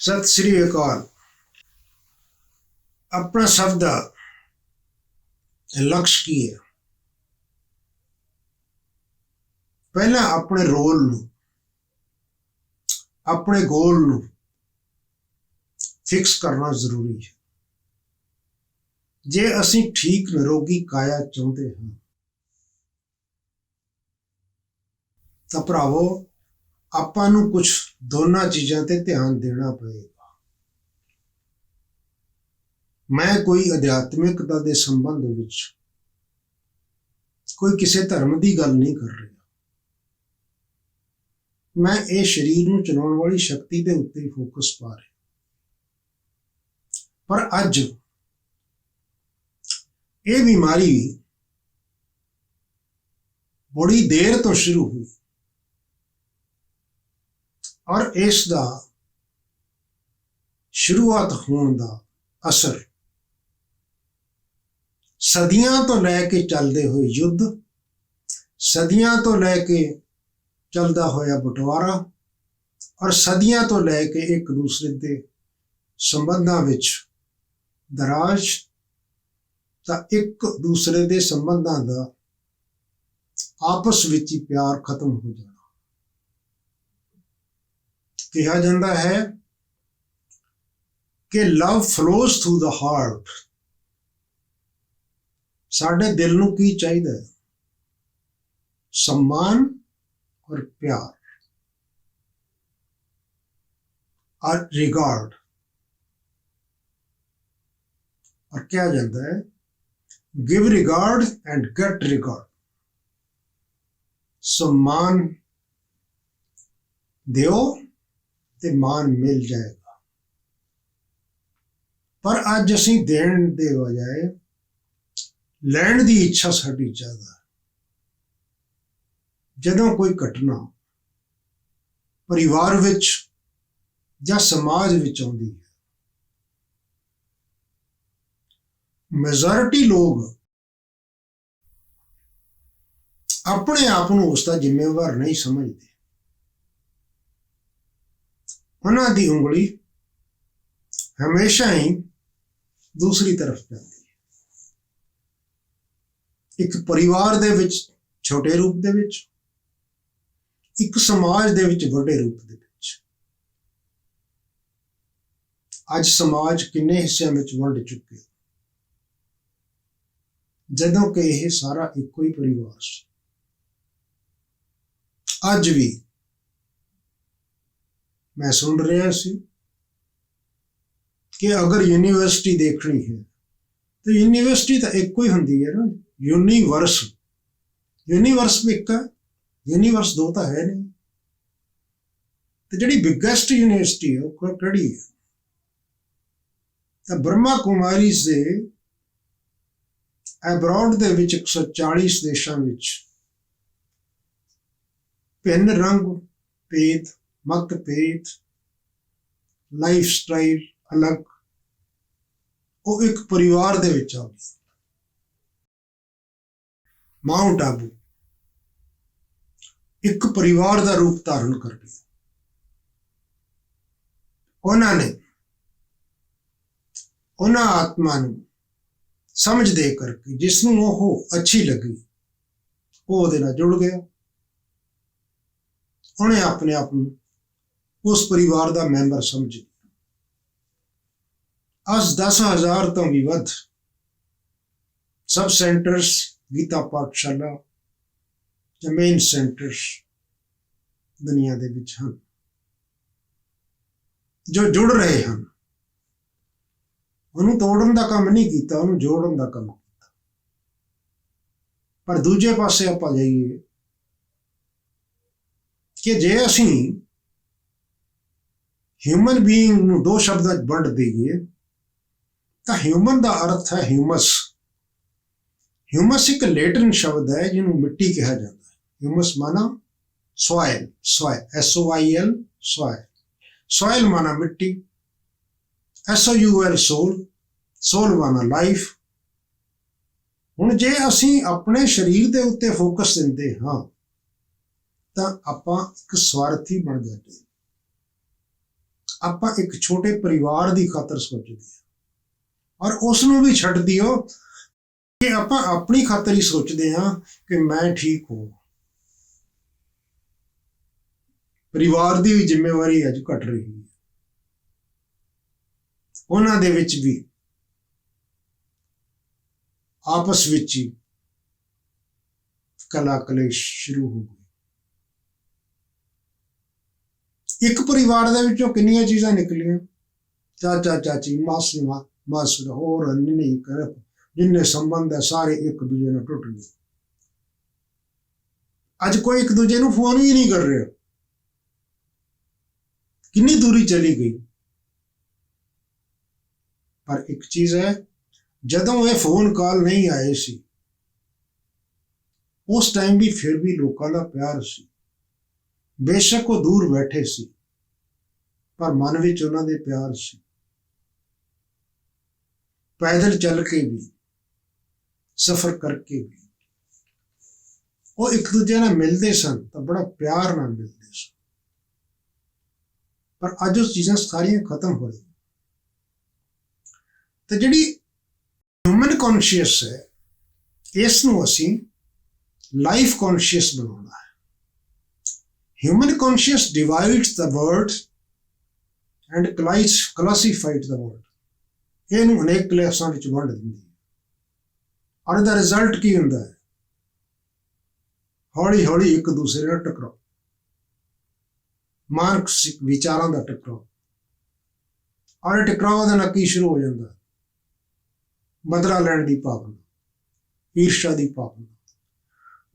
ਸਤਿ ਸ੍ਰੀ ਅਕਾਲ। ਆਪਣਾ ਸਭ ਦਾ ਲਕਸ਼ ਕੀ ਹੈ? ਪਹਿਲਾਂ ਆਪਣੇ ਰੋਲ ਨੂੰ, ਆਪਣੇ ਗੋਲ ਨੂੰ ਫਿਕਸ ਕਰਨਾ ਜ਼ਰੂਰੀ ਹੈ। ਜੇ ਅਸੀਂ ਠੀਕ ਨਿਰੋਗੀ ਕਾਇਆ ਚਾਹੁੰਦੇ ਹਾਂ ਤਾਂ ਭਰਾਵੋ ਆਪਾਂ ਨੂੰ ਕੁਝ ਦੋਨਾਂ ਚੀਜ਼ਾਂ ਤੇ ਧਿਆਨ ਦੇਣਾ ਪਏਗਾ। ਮੈਂ ਕੋਈ ਅਧਿਆਤਮਿਕਤਾ ਦੇ ਸੰਬੰਧ ਵਿੱਚ ਕੋਈ ਕਿਸੇ ਧਰਮ ਦੀ ਗੱਲ ਨਹੀਂ ਕਰ ਰਿਹਾ। ਮੈਂ ਇਹ ਸਰੀਰ ਨੂੰ ਚਲਾਉਣ ਵਾਲੀ ਸ਼ਕਤੀ ਦੇ ਉੱਤੇ ਫੋਕਸ ਪਾ ਰਿਹਾ। ਪਰ ਅੱਜ ਇਹ ਬਿਮਾਰੀ ਬੜੀ ਦੇਰ ਤੋਂ ਸ਼ੁਰੂ ਹੋਈ ਔਰ ਇਸ ਦਾ ਸ਼ੁਰੂਆਤ ਹੋਣ ਦਾ ਅਸਰ ਸਦੀਆਂ ਤੋਂ ਲੈ ਕੇ ਚੱਲਦੇ ਹੋਏ ਯੁੱਧ, ਸਦੀਆਂ ਤੋਂ ਲੈ ਕੇ ਚੱਲਦਾ ਹੋਇਆ ਬਟਵਾਰਾ ਔਰ ਸਦੀਆਂ ਤੋਂ ਲੈ ਕੇ ਇੱਕ ਦੂਸਰੇ ਦੇ ਸੰਬੰਧਾਂ ਵਿੱਚ ਦਰਾਜ, ਤਾਂ ਇੱਕ ਦੂਸਰੇ ਦੇ ਸੰਬੰਧਾਂ ਦਾ ਆਪਸ ਵਿੱਚ ਹੀ ਪਿਆਰ ਖਤਮ ਹੋ ਜਾਣਾ। ਕਿਹਾ ਜਾਂਦਾ ਹੈ ਕਿ ਲਵ ਫਲੋਜ਼ ਥਰੂ ਦਾ ਹਾਰਟ। ਸਾਡੇ ਦਿਲ ਨੂੰ ਕੀ ਚਾਹੀਦਾ ਹੈ? सम्मान और प्यार और रिगार्ड। और क्या जाता है, give regard and get regard. सम्मान दियो ते मान मिल जाएगा। पर अज असीं देण दे बजाए ਲੈਣ ਦੀ ਇੱਛਾ ਸਾਡੀ ਜ਼ਿਆਦਾ ਹੈ। ਜਦੋਂ ਕੋਈ ਘਟਨਾ ਪਰਿਵਾਰ ਵਿੱਚ ਜਾਂ ਸਮਾਜ ਵਿੱਚ ਆਉਂਦੀ ਹੈ, ਮੈਜੋਰਿਟੀ ਲੋਕ ਆਪਣੇ ਆਪ ਨੂੰ ਉਸ ਦਾ ਜ਼ਿੰਮੇਵਾਰ ਨਹੀਂ ਸਮਝਦੇ। ਉਹਨਾਂ ਦੀ ਉਂਗਲੀ ਹਮੇਸ਼ਾ ਹੀ ਦੂਸਰੀ ਤਰਫ ਜਾਂਦੀ ਹੈ। ਇੱਕ ਪਰਿਵਾਰ ਦੇ ਵਿੱਚ ਛੋਟੇ ਰੂਪ ਦੇ ਵਿੱਚ, ਇੱਕ ਸਮਾਜ ਦੇ ਵਿੱਚ ਵੱਡੇ ਰੂਪ ਦੇ ਵਿੱਚ। ਅੱਜ ਸਮਾਜ ਕਿੰਨੇ ਹਿੱਸਿਆਂ ਵਿੱਚ ਵੰਡ ਚੁੱਕੇ, ਜਦੋਂ ਕਿ ਇਹ ਸਾਰਾ ਇੱਕੋ ਹੀ ਪਰਿਵਾਰ ਸੀ। ਅੱਜ ਵੀ ਮੈਂ ਸੁਣ ਰਿਹਾ ਸੀ ਕਿ ਅਗਰ ਯੂਨੀਵਰਸਿਟੀ ਦੇਖਣੀ ਹੈ ਤਾਂ ਯੂਨੀਵਰਸਿਟੀ ਤਾਂ ਇੱਕੋ ਹੀ ਹੁੰਦੀ ਹੈ ਨਾ। यूनिवर्स भी एक है, यूनिवर्स दो तो है नहीं। तो जिहड़ी बिगेस्ट यूनिवर्सिटी है वो किहड़ी है? तो ब्रह्मा कुमारी से एब्रॉड दे विच 140 देशां विच भिन्न रंग भेद, मत भेद, लाइफ स्टाइल अलग, वो एक परिवार दे विच आ गई। माउंट आबू एक परिवार का रूप धारण कर गया। उन्होंने उन्होंने आत्मा समझ दे करके जिसनों वो अच्छी लगी वो उहदे नाल जुड़ गया। उन्हें अपने आप को उस परिवार का मैंबर समझ लिया। अज 10,000 तो भी वध सब सेंटर्स, गीता पाठशाला ਜਾਂ ਮੇਨ ਸੈਂਟਰਸ ਦੁਨੀਆ ਦੇ ਵਿੱਚ ਹਨ ਜੋ ਜੁੜ ਰਹੇ ਹਨ। ਉਹਨੂੰ ਤੋੜਨ ਦਾ ਕੰਮ ਨਹੀਂ ਕੀਤਾ, ਉਹਨੂੰ ਜੋੜਨ ਦਾ ਕੰਮ ਕੀਤਾ। ਪਰ ਦੂਜੇ ਪਾਸੇ ਆਪਾਂ ਜਾਈਏ ਕਿ ਜੇ ਅਸੀਂ ਹਿਊਮਨ ਬੀਇੰਗ ਨੂੰ ਦੋ ਸ਼ਬਦਾਂ 'ਚ ਵੰਡ ਦੇਈਏ ਤਾਂ ਹਿਊਮਨ ਦਾ ਅਰਥ ਹੈ ਹਿਊਮਸ। ह्यूमस एक लेटिन शब्द है जिन्होंने मिट्टी कहा जाता है। ह्यूमस माना सॉइल, SOIL, सॉइल। सॉइल माना मिट्टी, SOUL सोल, सोल माना लाइफ। हुण जे असीं अपने शरीर दे उत्ते फोकस दिंदे हाँ तां आपां एक स्वार्थी बन जाते। ਆਪਾਂ ਇੱਕ ਛੋਟੇ ਪਰਿਵਾਰ ਦੀ ਖਾਤਰ ਸੋਚਦੇ ਹਾਂ, ਔਰ ਉਸ ਨੂੰ ਵੀ ਛੱਡ ਦਿਓ ਕਿ ਆਪਾਂ ਆਪਣੀ ਖਾਤਰ ਹੀ ਸੋਚਦੇ ਹਾਂ ਕਿ ਮੈਂ ਠੀਕ ਹਾਂ। ਪਰਿਵਾਰ ਦੀ ਵੀ ਜ਼ਿੰਮੇਵਾਰੀ ਅੱਜ ਘਟ ਰਹੀ ਹੈ। ਉਹਨਾਂ ਦੇ ਵਿੱਚ ਵੀ ਆਪਸ ਵਿੱਚ ਹੀ ਕਲਾ ਕਲੇਸ਼ ਸ਼ੁਰੂ ਹੋ ਗਏ। ਇੱਕ ਪਰਿਵਾਰ ਦੇ ਵਿੱਚੋਂ ਕਿੰਨੀਆਂ ਚੀਜ਼ਾਂ ਨਿਕਲੀਆਂ, ਚਾਚਾ ਚਾਚੀ, ਮਾਸੀਆਂ ਮਾਸੜ, ਹੋਰ ਨਹੀਂ ਕਰ, ਜਿੰਨੇ ਸੰਬੰਧ ਹੈ ਸਾਰੇ ਇੱਕ ਦੂਜੇ ਨਾਲ ਟੁੱਟ ਗਏ। ਅੱਜ ਕੋਈ ਇੱਕ ਦੂਜੇ ਨੂੰ ਫੋਨ ਵੀ ਨਹੀਂ ਕਰ ਰਿਹਾ, ਕਿੰਨੀ ਦੂਰੀ ਚਲੀ ਗਈ। ਪਰ ਇੱਕ ਚੀਜ਼ ਹੈ, ਜਦੋਂ ਇਹ ਫੋਨ ਕਾਲ ਨਹੀਂ ਆਏ ਸੀ ਉਸ ਟਾਈਮ ਵੀ ਫਿਰ ਵੀ ਲੋਕਾਂ ਦਾ ਪਿਆਰ ਸੀ। ਬੇਸ਼ੱਕ ਉਹ ਦੂਰ ਬੈਠੇ ਸੀ ਪਰ ਮਨ ਵਿੱਚ ਉਹਨਾਂ ਦੇ ਪਿਆਰ ਸੀ। ਪੈਦਲ ਚੱਲ ਕੇ ਵੀ, ਸਫ਼ਰ ਕਰਕੇ ਵੀ ਉਹ ਇੱਕ ਦੂਜੇ ਨਾਲ ਮਿਲਦੇ ਸਨ ਤਾਂ ਬੜਾ ਪਿਆਰ ਨਾਲ ਮਿਲਦੇ ਸਨ। ਪਰ ਅੱਜ ਉਹ ਚੀਜ਼ਾਂ ਸਾਰੀਆਂ ਖਤਮ ਹੋ ਰਹੀਆਂ। ਤੇ ਜਿਹੜੀ ਹਿਊਮਨ ਕੌਨਸ਼ੀਅਸ ਹੈ, ਇਸ ਨੂੰ ਅਸੀਂ ਲਾਈਫ ਕੌਨਸ਼ੀਅਸ ਬਣਾਉਣਾ ਹੈ। ਹਿਊਮਨ ਕੌਨਸ਼ੀਅਸ ਡਿਵਾਈਡਸ ਦਾ ਵਰਡ ਐਂਡ ਕਲਾਸੀਫਾਈਡ ਦਾ ਵਰਡ। ਇਹਨੂੰ ਅਨੇਕ ਕਲਾਸਾਂ ਵਿੱਚ ਵੰਡ ਦਿੰਦੀ ਹੈ, ਔਰ ਇਹਦਾ ਰਿਜ਼ਲਟ ਕੀ ਹੁੰਦਾ ਹੈ? ਹੌਲੀ ਹੌਲੀ ਇੱਕ ਦੂਸਰੇ ਨਾਲ ਟਕਰਾਓ, ਮਾਰਕਸਿਕ ਵਿਚਾਰਾਂ ਦਾ ਟਕਰਾਓ। ਔਰ ਇਹ ਟਕਰਾਓ ਦਾ ਨਾਲ ਕੀ ਸ਼ੁਰੂ ਹੋ ਜਾਂਦਾ? ਬਦਲਾ ਲੈਣ ਦੀ ਭਾਵਨਾ, ਈਰਸ਼ਾ ਦੀ ਭਾਵਨਾ,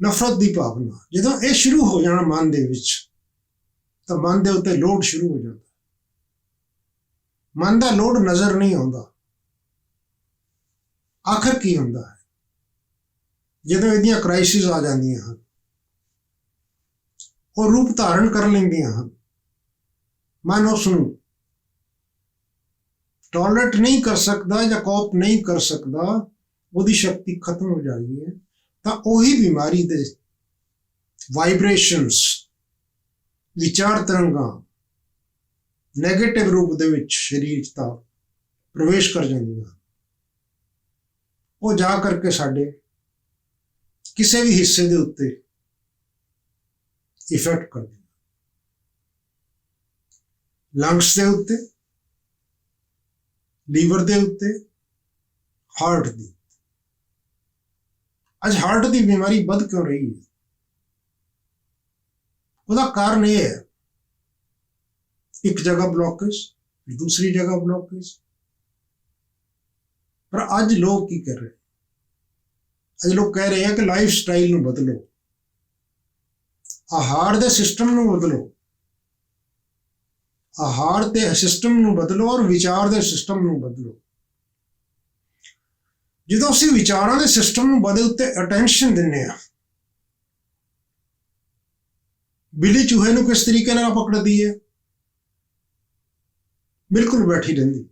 ਨਫ਼ਰਤ ਦੀ ਭਾਵਨਾ। ਜਦੋਂ ਇਹ ਸ਼ੁਰੂ ਹੋ ਜਾਣਾ ਮਨ ਦੇ ਵਿੱਚ ਤਾਂ ਮਨ ਦੇ ਉੱਤੇ ਲੋਡ ਸ਼ੁਰੂ ਹੋ ਜਾਂਦਾ। ਮਨ ਦਾ ਲੋਡ ਨਜ਼ਰ ਨਹੀਂ ਆਉਂਦਾ। ਆਖਰ ਕੀ ਹੁੰਦਾ ਹੈ? ਜਦੋਂ ਇਹਦੀਆਂ ਕ੍ਰਾਈਸਿਸ ਆ ਜਾਂਦੀਆਂ ਹਨ, ਉਹ ਰੂਪ ਧਾਰਨ ਕਰ ਲੈਂਦੀਆਂ ਹਨ, ਮਨ ਉਸ ਨੂੰ ਟੋਲਰੇਟ ਨਹੀਂ ਕਰ ਸਕਦਾ ਜਾਂ ਕੋਪ ਨਹੀਂ ਕਰ ਸਕਦਾ, ਉਹਦੀ ਸ਼ਕਤੀ ਖਤਮ ਹੋ ਜਾਂਦੀ ਹੈ। ਤਾਂ ਉਹੀ ਬਿਮਾਰੀ ਦੇ ਵਾਈਬ੍ਰੇਸ਼ਨਸ, ਵਿਚਾਰ ਤਰੰਗਾਂ ਨੈਗੇਟਿਵ ਰੂਪ ਦੇ ਵਿੱਚ ਸਰੀਰ 'ਚ ਤਾਂ ਪ੍ਰਵੇਸ਼ ਕਰ ਜਾਂਦੀਆਂ। ਉਹ ਜਾ ਕਰਕੇ ਸਾਡੇ ਕਿਸੇ ਵੀ ਹਿੱਸੇ ਦੇ ਉੱਤੇ ਇਫੈਕਟ ਕਰਦੀਆਂ, ਲੰਗਸ ਦੇ ਉੱਤੇ, ਲੀਵਰ ਦੇ ਉੱਤੇ, ਹਾਰਟ ਦੀ। ਅੱਜ ਹਾਰਟ ਦੀ ਬਿਮਾਰੀ ਵੱਧ ਕਿਉਂ ਰਹੀ ਹੈ? ਉਹਦਾ ਕਾਰਨ ਇਹ ਹੈ, ਇੱਕ ਜਗ੍ਹਾ ਬਲੌਕੇਜ, ਦੂਸਰੀ ਜਗ੍ਹਾ ਬਲੌਕੇਜ। ਪਰ ਅੱਜ ਲੋਕ ਕੀ ਕਰ ਰਹੇ? ਅੱਜ ਲੋਕ ਕਹਿ ਰਹੇ ਆ ਕਿ ਲਾਈਫ ਸਟਾਈਲ ਨੂੰ ਬਦਲੋ, ਆਹਾਰ ਦੇ ਸਿਸਟਮ ਨੂੰ ਬਦਲੋ, ਆਹਾਰ ਦੇ ਸਿਸਟਮ ਨੂੰ ਬਦਲੋ ਔਰ ਵਿਚਾਰ ਦੇ ਸਿਸਟਮ ਨੂੰ ਬਦਲੋ। ਜਦੋਂ ਅਸੀਂ ਵਿਚਾਰਾਂ ਦੇ ਸਿਸਟਮ ਨੂੰ ਬਦਲ ਉੱਤੇ ਅਟੈਂਸ਼ਨ ਦਿੰਦੇ ਹਾਂ, ਬਿੱਲੀ ਚੂਹੇ ਨੂੰ ਕਿਸ ਤਰੀਕੇ ਨਾਲ ਪਕੜਦੀ ਹੈ? ਬਿਲਕੁਲ ਬੈਠੀ ਰਹਿੰਦੀ,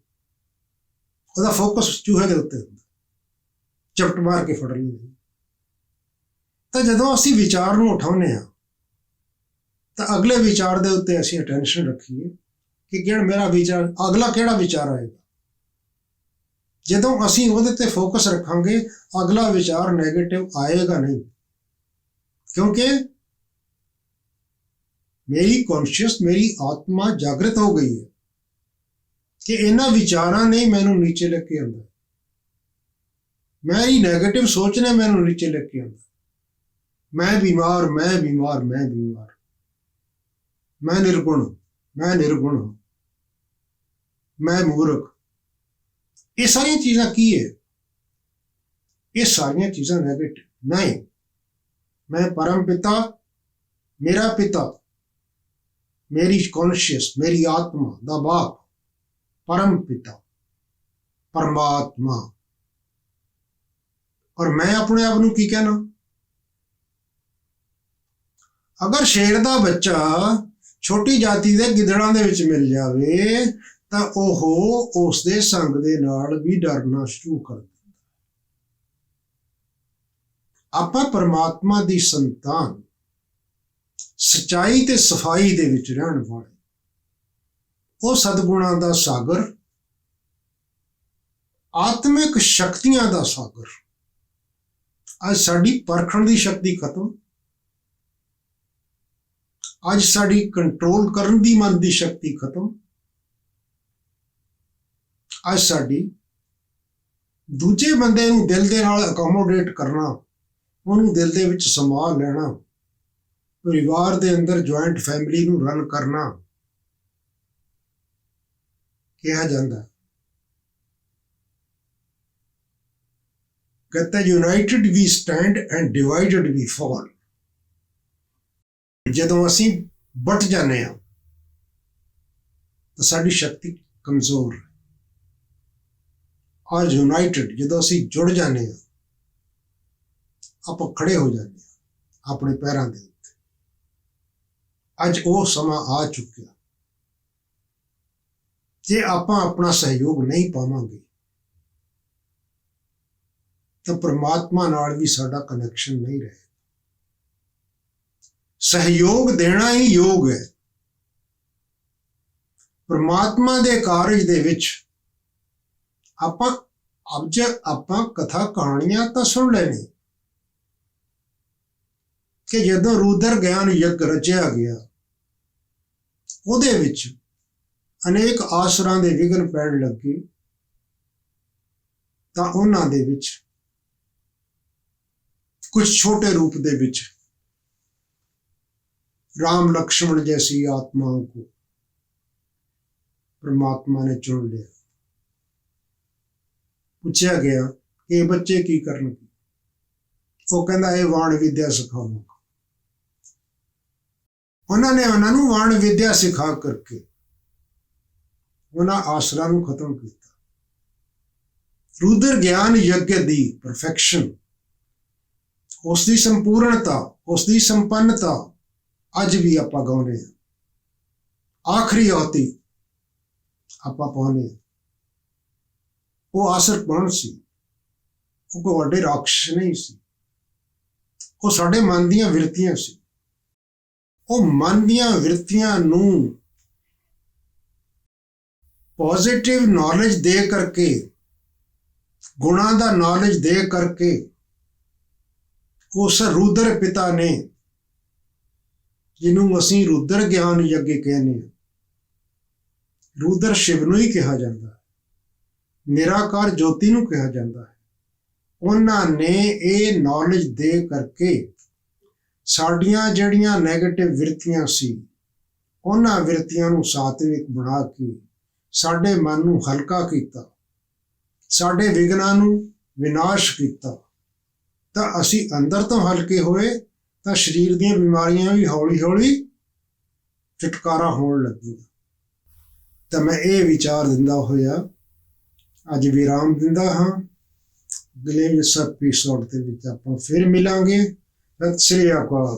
ਉਹਦਾ ਫੋਕਸ ਚੂਹੇ ਦੇ ਉੱਤੇ ਹੁੰਦਾ, ਚਪਟ ਮਾਰ ਕੇ ਫੜ ਲੈਂਦੀ। ਤਾਂ ਜਦੋਂ ਅਸੀਂ ਵਿਚਾਰ ਨੂੰ ਉਠਾਉਂਦੇ ਹਾਂ ਤਾਂ ਅਗਲੇ ਵਿਚਾਰ ਦੇ ਉੱਤੇ ਅਸੀਂ ਅਟੈਂਸ਼ਨ ਰੱਖੀਏ ਕਿ ਕਿਹੜਾ ਮੇਰਾ ਵਿਚਾਰ, ਅਗਲਾ ਕਿਹੜਾ ਵਿਚਾਰ ਆਏਗਾ। ਜਦੋਂ ਅਸੀਂ ਉਹਦੇ ਤੇ ਫੋਕਸ ਰੱਖਾਂਗੇ, ਅਗਲਾ ਵਿਚਾਰ ਨੈਗੇਟਿਵ ਆਏਗਾ ਨਹੀਂ, ਕਿਉਂਕਿ ਮੇਰੀ ਕੌਨਸ਼ੀਅਸ, ਮੇਰੀ ਆਤਮਾ ਜਾਗਰਤ ਹੋ ਗਈ ਹੈ ਕਿ ਇਹਨਾਂ ਵਿਚਾਰਾਂ ਨੇ ਮੈਨੂੰ ਨੀਚੇ ਲੈ ਕੇ ਆਉਂਦਾ, ਮੇਰੀ ਨੈਗੇਟਿਵ ਸੋਚ ਨੇ ਮੈਨੂੰ ਨੀਚੇ ਲੈ ਕੇ ਆਉਂਦਾ। ਮੈਂ ਬਿਮਾਰ, ਮੈਂ ਬਿਮਾਰ, ਮੈਂ ਬਿਮਾਰ, ਮੈਂ ਨਿਰਗੁਣ, ਮੈਂ ਨਿਰਗੁਣ ਹਾਂ, ਮੈਂ ਮੂਰਖ। ਇਹ ਸਾਰੀਆਂ ਚੀਜ਼ਾਂ ਕੀ ਹੈ? ਇਹ ਸਾਰੀਆਂ ਚੀਜ਼ਾਂ ਨੈਗੇਟਿਵ ਨਹੀਂ। ਮੈਂ ਪਰਮ ਪਿਤਾ, ਮੇਰਾ ਪਿਤਾ, ਮੇਰੀ ਕੌਨਸ਼ੀਅਸ, ਮੇਰੀ ਆਤਮਾ ਦਾ ਬਾਪ, ਪਰਮ ਪਿਤਾ, ਪਰਮਾਤਮਾ। ਔਰ ਮੈਂ ਆਪਣੇ ਆਪ ਨੂੰ ਕੀ ਕਹਿਣਾ? ਅਗਰ ਸ਼ੇਰ ਦਾ ਬੱਚਾ ਛੋਟੀ ਜਾਤੀ ਦੇ ਗਿੱਦੜਾਂ ਦੇ ਵਿੱਚ ਮਿਲ ਜਾਵੇ ਤਾਂ ਉਹ ਉਸਦੇ ਸੰਗ ਦੇ ਨਾਲ ਵੀ ਡਰਨਾ ਸ਼ੁਰੂ ਕਰ ਦਿੰਦਾ। ਆਪਾਂ ਪਰਮਾਤਮਾ ਦੀ ਸੰਤਾਨ, ਸੱਚਾਈ ਤੇ ਸਫਾਈ ਦੇ ਵਿੱਚ ਰਹਿਣ ਵਾਲੇ, ਉਹ ਸਤਿਗੁਣਾਂ ਦਾ ਸਾਗਰ, ਆਤਮਿਕ ਸ਼ਕਤੀਆਂ ਦਾ ਸਾਗਰ। ਅੱਜ ਸਾਡੀ ਪਰਖਣ ਦੀ ਸ਼ਕਤੀ ਖਤਮ, ਅੱਜ ਸਾਡੀ ਕੰਟਰੋਲ ਕਰਨ ਦੀ ਮਨ ਦੀ ਸ਼ਕਤੀ ਖਤਮ, ਅੱਜ ਸਾਡੀ ਦੂਜੇ ਬੰਦੇ ਨੂੰ ਦਿਲ ਦੇ ਨਾਲ ਅਕੋਮੋਡੇਟ ਕਰਨਾ, ਉਹਨੂੰ ਦਿਲ ਦੇ ਵਿੱਚ ਸਮਾ ਲੈਣਾ, ਪਰਿਵਾਰ ਦੇ ਅੰਦਰ ਜੁਆਇੰਟ ਫੈਮਿਲੀ ਨੂੰ ਰਨ ਕਰਨਾ ਕਿਹਾ ਜਾਂਦਾ। कहता है united we stand and divided we fall. ਜਦੋਂ ਅਸੀਂ ਵੱਟ ਜਾਂਦੇ ਹਾਂ ਤਾਂ ਸਾਡੀ ਸ਼ਕਤੀ ਕਮਜ਼ੋਰ ਹੈ, ਔਰ ਯੂਨਾਈਟਿਡ ਜਦੋਂ ਅਸੀਂ ਜੁੜ ਜਾਂਦੇ ਹਾਂ ਆਪਾਂ ਖੜੇ ਹੋ ਜਾਂਦੇ ਹਾਂ ਆਪਣੇ ਪੈਰਾਂ ਦੇ ਉੱਤੇ। ਅੱਜ ਉਹ ਸਮਾਂ ਆ ਚੁੱਕਿਆ, ਜੇ ਆਪਾਂ ਆਪਣਾ ਸਹਿਯੋਗ ਨਹੀਂ ਪਾਵਾਂਗੇ ਤਾਂ ਪ੍ਰਮਾਤਮਾ ਨਾਲ ਵੀ ਸਾਡਾ ਕਨੈਕਸ਼ਨ ਨਹੀਂ ਰਹੇ। ਸਹਿਯੋਗ ਦੇਣਾ ਹੀ ਯੋਗ ਹੈ। ਪ੍ਰਮਾਤਮਾ ਦੇ ਕਾਰਜ ਦੇ ਵਿੱਚ ਆਪਾਂ ਕਥਾ ਕਹਾਣੀਆਂ ਤਾਂ ਸੁਣ ਲੈਣੀ ਕਿ ਜਦੋਂ ਰੁਦਰ ਗਿਆਨ ਯੱਗ ਰਚਿਆ ਗਿਆ, ਉਹਦੇ ਵਿੱਚ ਅਨੇਕ ਆਸਰਾਂ ਦੇ ਵਿਘਨ ਪੈਣ ਲੱਗੇ, ਤਾਂ ਉਹਨਾਂ ਦੇ ਵਿੱਚ कुछ छोटे रूप दे विच राम लक्ष्मण जैसी आत्माओं को परमात्मा ने चुन लिया। पूछा गया कि बच्चे की करनगे, वो कहंदा ये वाण विद्या सिखावांगा। उन्होंने उन्होंने वाण विद्या सिखा करके उन्होंने आसरा नूं खत्म किया। रुद्र ज्ञान यज्ञ दी परफेक्शन, उसकी संपूर्णता, उसकी संपन्नता अज भी आप गाने, आखिरी औती आप पाने। वो आसर कौन सी? वो कोई वड्डे राक्षस नहीं सी, वो साडे मन दीयां विरतियां सी। वो मन दीयां विरतियां नूं पॉजिटिव नॉलेज दे करके, गुणा दा नॉलेज दे करके उस रुद्र पिता ने, जिन्हों असी रुद्र ज्ञान यज्ञ कहने, रुद्र शिव नूं ही कहा जाता है, निराकार ज्योति नूं कहा जाता है। उन्होंने ये नॉलेज दे करके साडियां जड़ियां नैगेटिव विरतियां सी, उन्हां विरतियां नूं सात्विक बना के साडे मन नूं हल्का कीता, साडे विघनां नूं विनाश कीता। ਤਾਂ ਅਸੀਂ ਅੰਦਰ ਤੋਂ ਹਲਕੇ ਹੋਏ ਤਾਂ ਸਰੀਰ ਦੀਆਂ ਬਿਮਾਰੀਆਂ ਵੀ ਹੌਲੀ ਹੌਲੀ ਛੁਟਕਾਰਾ ਹੋਣ ਲੱਗੀਆਂ। ਤਾਂ ਮੈਂ ਇਹ ਵਿਚਾਰ ਦਿੰਦਾ ਹੋਇਆ ਅੱਜ ਵਿਰਾਮ ਦਿੰਦਾ ਹਾਂ। ਅਗਲੇ ਐਪੀਸੋਡ ਦੇ ਵਿੱਚ ਆਪਾਂ ਫਿਰ ਮਿਲਾਂਗੇ। ਸਤਿ ਸ੍ਰੀ ਅਕਾਲ।